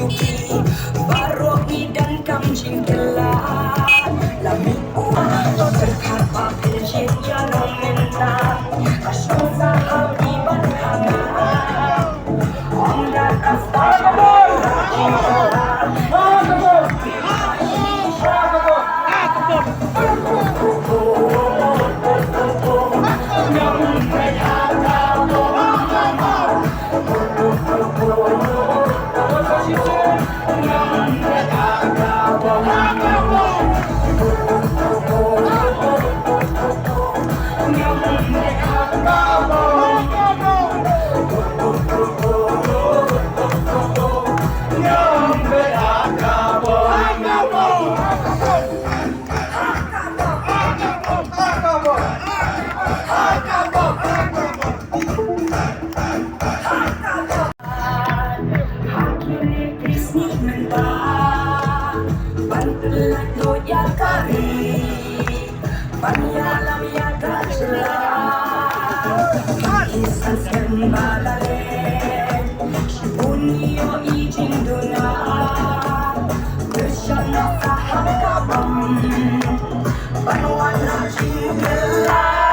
menyuki Barohi dan kamcing telah Lami uang terdekat papil jika nomentan Asal sahab di berhangat Onda kaftar Panyalam ya gajlah Isan sembalare Bunyo ijing duna Bersana sahab kabam Panwana jinggelah